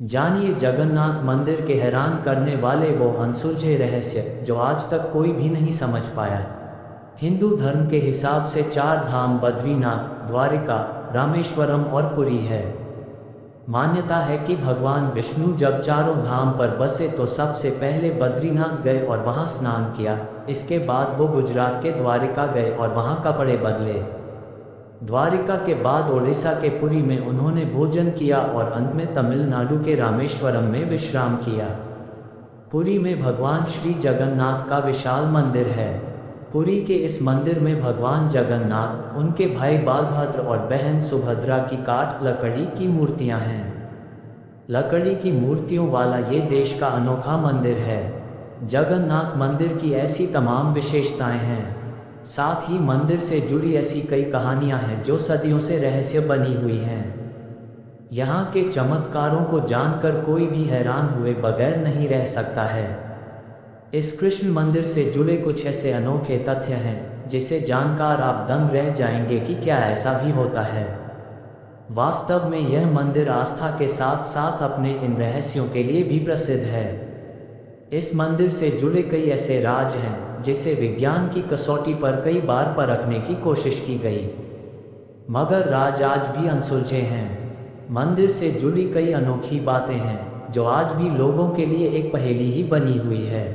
जानिए जगन्नाथ मंदिर के हैरान करने वाले वो अनसुलझे रहस्य जो आज तक कोई भी नहीं समझ पाया। हिंदू धर्म के हिसाब से चार धाम बद्रीनाथ, द्वारिका, रामेश्वरम और पुरी है। मान्यता है कि भगवान विष्णु जब चारों धाम पर बसे तो सबसे पहले बद्रीनाथ गए और वहां स्नान किया। इसके बाद वो गुजरात के द्वारिका गए और वहां कपड़े बदले। द्वारिका के बाद ओडिशा के पुरी में उन्होंने भोजन किया और अंत में तमिलनाडु के रामेश्वरम में विश्राम किया। पुरी में भगवान श्री जगन्नाथ का विशाल मंदिर है। पुरी के इस मंदिर में भगवान जगन्नाथ, उनके भाई बालभद्र और बहन सुभद्रा की काठ लकड़ी की मूर्तियां हैं। लकड़ी की मूर्तियों वाला ये देश का अनोखा मंदिर है। जगन्नाथ मंदिर की ऐसी तमाम विशेषताएं हैं। साथ ही मंदिर से जुड़ी ऐसी कई कहानियां हैं जो सदियों से रहस्य बनी हुई हैं। यहाँ के चमत्कारों को जानकर कोई भी हैरान हुए बगैर नहीं रह सकता है। इस कृष्ण मंदिर से जुड़े कुछ ऐसे अनोखे तथ्य हैं जिसे जानकर आप दंग रह जाएंगे कि क्या ऐसा भी होता है। वास्तव में यह मंदिर आस्था के साथ साथ अपने इन रहस्यों के लिए भी प्रसिद्ध है। इस मंदिर से जुड़े कई ऐसे राज हैं जिसे विज्ञान की कसौटी पर कई बार परखने की कोशिश की गई, मगर राज आज भी अनसुलझे हैं। मंदिर से जुड़ी कई अनोखी बातें हैं जो आज भी लोगों के लिए एक पहेली ही बनी हुई है।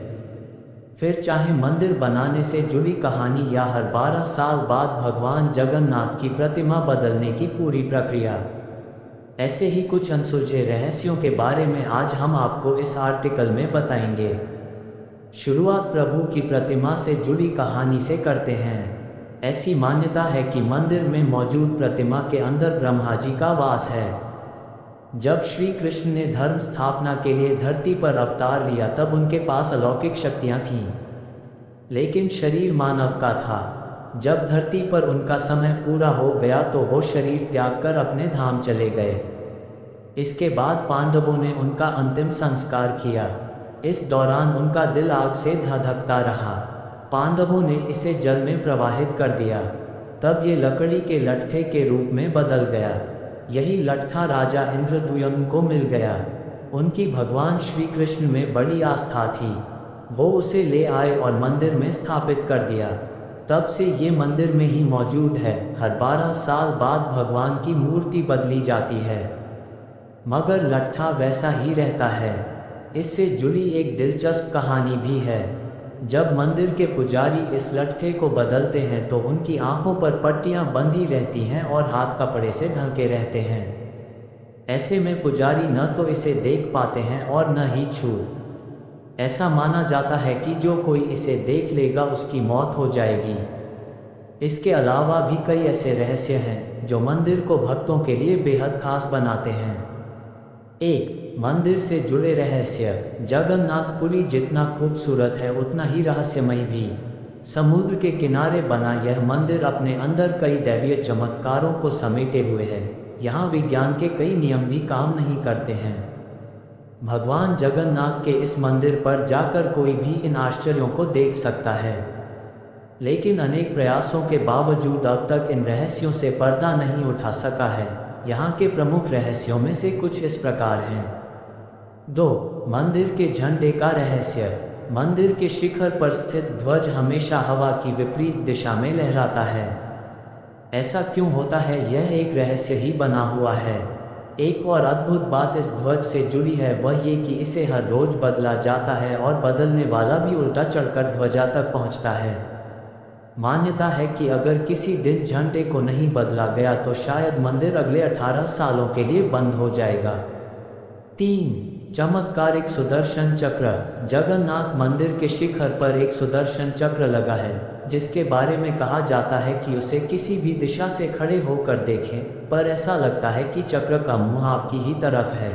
फिर चाहे मंदिर बनाने से जुड़ी कहानी या हर 12 साल बाद भगवान जगन्नाथ की प्रतिमा बदलने की पूरी प्रक्रिया, ऐसे ही कुछ अनसुलझे रहस्यों के बारे में आज हम आपको इस आर्टिकल में बताएंगे। शुरुआत प्रभु की प्रतिमा से जुड़ी कहानी से करते हैं। ऐसी मान्यता है कि मंदिर में मौजूद प्रतिमा के अंदर ब्रह्मा जी का वास है। जब श्री कृष्ण ने धर्म स्थापना के लिए धरती पर अवतार लिया तब उनके पास अलौकिक शक्तियां थीं, लेकिन शरीर मानव का था। जब धरती पर उनका समय पूरा हो गया तो वो शरीर त्याग कर अपने धाम चले गए। इसके बाद पांडवों ने उनका अंतिम संस्कार किया। इस दौरान उनका दिल आग से धधकता रहा। पांडवों ने इसे जल में प्रवाहित कर दिया। तब ये लकड़ी के लट्ठे के रूप में बदल गया। यही लट्ठा राजा इंद्रद्युम्न को मिल गया। उनकी भगवान श्री कृष्ण में बड़ी आस्था थी। वो उसे ले आए और मंदिर में स्थापित कर दिया। तब से ये मंदिर में ही मौजूद है। हर 12 साल बाद भगवान की मूर्ति बदली जाती है, मगर लट्ठा वैसा ही रहता है। इससे जुड़ी एक दिलचस्प कहानी भी है। जब मंदिर के पुजारी इस लट्ठे को बदलते हैं तो उनकी आंखों पर पट्टियां बंधी रहती हैं और हाथ कपड़े से ढके रहते हैं। ऐसे में पुजारी न तो इसे देख पाते हैं और न ही छू। ऐसा माना जाता है कि जो कोई इसे देख लेगा उसकी मौत हो जाएगी। इसके अलावा भी कई ऐसे रहस्य हैं जो मंदिर को भक्तों के लिए बेहद खास बनाते हैं। 1. मंदिर से जुड़े रहस्य। जगन्नाथपुरी जितना खूबसूरत है उतना ही रहस्यमय भी। समुद्र के किनारे बना यह मंदिर अपने अंदर कई दैवीय चमत्कारों को समेटे हुए है। यहाँ विज्ञान के कई नियम भी काम नहीं करते हैं। भगवान जगन्नाथ के इस मंदिर पर जाकर कोई भी इन आश्चर्यों को देख सकता है, लेकिन अनेक प्रयासों के बावजूद अब तक इन रहस्यों से पर्दा नहीं उठा सका है। यहाँ के प्रमुख रहस्यों में से कुछ इस प्रकार हैं। 2. मंदिर के झंडे का रहस्य। मंदिर के शिखर पर स्थित ध्वज हमेशा हवा की विपरीत दिशा में लहराता है। ऐसा क्यों होता है, यह एक रहस्य ही बना हुआ है। एक और अद्भुत बात इस ध्वज से जुड़ी है, वह ये कि इसे हर रोज बदला जाता है और बदलने वाला भी उल्टा चढ़कर ध्वजा तक पहुंचता है। मान्यता है कि अगर किसी दिन झंडे को नहीं बदला गया तो शायद मंदिर अगले 18 सालों के लिए बंद हो जाएगा। 3. चमत्कारिक सुदर्शन चक्र। जगन्नाथ मंदिर के शिखर पर एक सुदर्शन चक्र लगा है, जिसके बारे में कहा जाता है कि उसे किसी भी दिशा से खड़े होकर देखें पर ऐसा लगता है कि चक्र का मुंह आपकी ही तरफ है।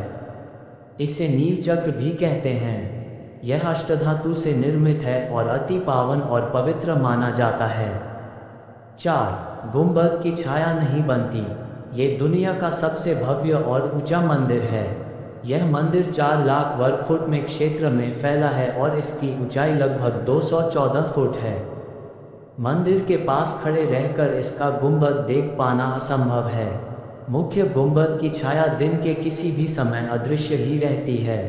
इसे नील चक्र भी कहते हैं। यह अष्टधातु से निर्मित है और अति पावन और पवित्र माना जाता है। 4. गुंबद की छाया नहीं बनती। ये दुनिया का सबसे भव्य और ऊंचा मंदिर है। यह मंदिर 4 लाख वर्ग फुट में क्षेत्र में फैला है और इसकी ऊंचाई लगभग 214 फुट है। मंदिर के पास खड़े रहकर इसका गुंबद देख पाना असंभव है। मुख्य गुंबद की छाया दिन के किसी भी समय अदृश्य ही रहती है।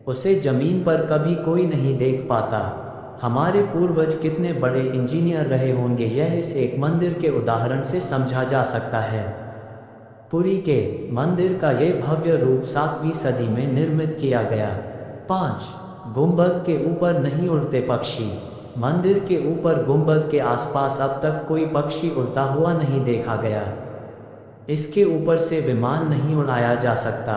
उसे जमीन पर कभी कोई नहीं देख पाता। हमारे पूर्वज कितने बड़े इंजीनियर रहे होंगे, यह इस एक मंदिर के उदाहरण से समझा जा सकता है। पुरी के मंदिर का ये भव्य रूप 7वीं सदी में निर्मित किया गया। 5. गुंबद के ऊपर नहीं उड़ते पक्षी। मंदिर के ऊपर गुंबद के आसपास अब तक कोई पक्षी उड़ता हुआ नहीं देखा गया। इसके ऊपर से विमान नहीं उड़ाया जा सकता।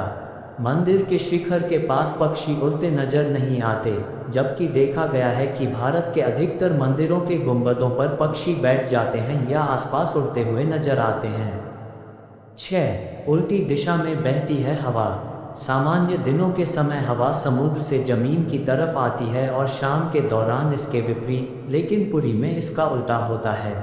मंदिर के शिखर के पास पक्षी उड़ते नजर नहीं आते, जबकि देखा गया है कि भारत के अधिकतर मंदिरों के गुंबदों पर पक्षी बैठ जाते हैं या आसपास उड़ते हुए नजर आते हैं। 6. उल्टी दिशा में बहती है हवा। सामान्य दिनों के समय हवा समुद्र से जमीन की तरफ आती है और शाम के दौरान इसके विपरीत, लेकिन पुरी में इसका उल्टा होता है।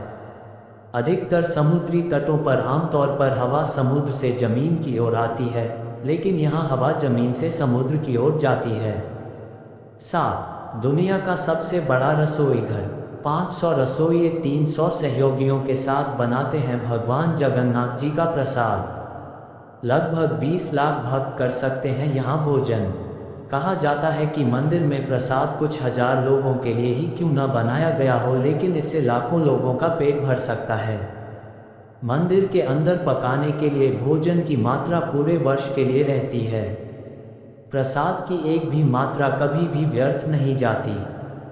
अधिकतर समुद्री तटों पर आमतौर पर हवा समुद्र से जमीन की ओर आती है, लेकिन यहाँ हवा जमीन से समुद्र की ओर जाती है। 7. दुनिया का सबसे बड़ा रसोई घर। 500 रसोइये 300 सहयोगियों के साथ बनाते हैं भगवान जगन्नाथ जी का प्रसाद। लगभग 20 लाख भक्त कर सकते हैं यहाँ भोजन। कहा जाता है कि मंदिर में प्रसाद कुछ हजार लोगों के लिए ही क्यों न बनाया गया हो, लेकिन इससे लाखों लोगों का पेट भर सकता है। मंदिर के अंदर पकाने के लिए भोजन की मात्रा पूरे वर्ष के लिए रहती है। प्रसाद की एक भी मात्रा कभी भी व्यर्थ नहीं जाती।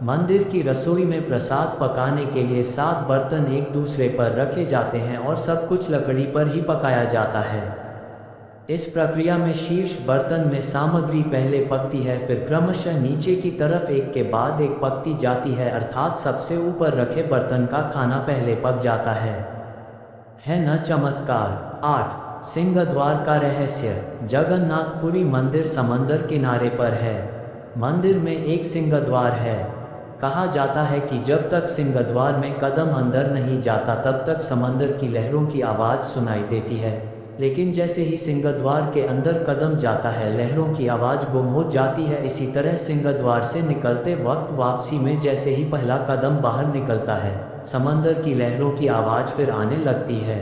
मंदिर की रसोई में प्रसाद पकाने के लिए 7 बर्तन एक दूसरे पर रखे जाते हैं और सब कुछ लकड़ी पर ही पकाया जाता है। इस प्रक्रिया में शीर्ष बर्तन में सामग्री पहले पकती है, फिर क्रमशः नीचे की तरफ एक के बाद एक पकती जाती है, अर्थात सबसे ऊपर रखे बर्तन का खाना पहले पक जाता है न चमत्कार। 8. सिंहद्वार का रहस्य। जगन्नाथपुरी मंदिर समंदर किनारे पर है। मंदिर में एक सिंहद्वार है। कहा जाता है कि जब तक सिंहद्वार में कदम अंदर नहीं जाता तब तक समंदर की लहरों की आवाज़ सुनाई देती है, लेकिन जैसे ही सिंहद्वार के अंदर कदम जाता है लहरों की आवाज़ गुम हो जाती है। इसी तरह सिंहद्वार से निकलते वक्त वापसी में जैसे ही पहला कदम बाहर निकलता है, समंदर की लहरों की आवाज़ फिर आने लगती है।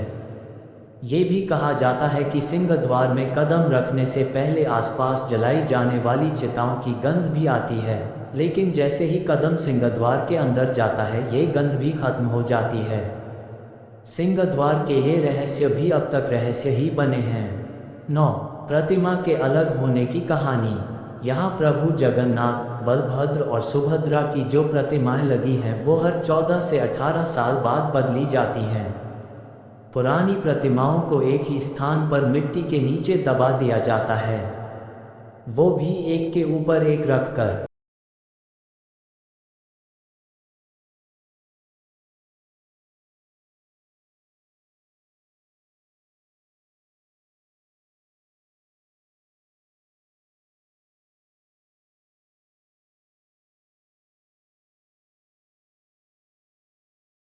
ये भी कहा जाता है कि सिंहद्वार में कदम रखने से पहले आसपास जलाई जाने वाली चिताओं की गंध भी आती है, लेकिन जैसे ही कदम सिंहद्वार के अंदर जाता है ये गंध भी खत्म हो जाती है। सिंहद्वार के ये रहस्य भी अब तक रहस्य ही बने हैं। 9. प्रतिमा के अलग होने की कहानी। यहाँ प्रभु जगन्नाथ, बलभद्र और सुभद्रा की जो प्रतिमाएं लगी हैं वो हर 14 से 18 साल बाद बदली जाती हैं। पुरानी प्रतिमाओं को एक ही स्थान पर मिट्टी के नीचे दबा दिया जाता है, वो भी एक के ऊपर एक रखकर।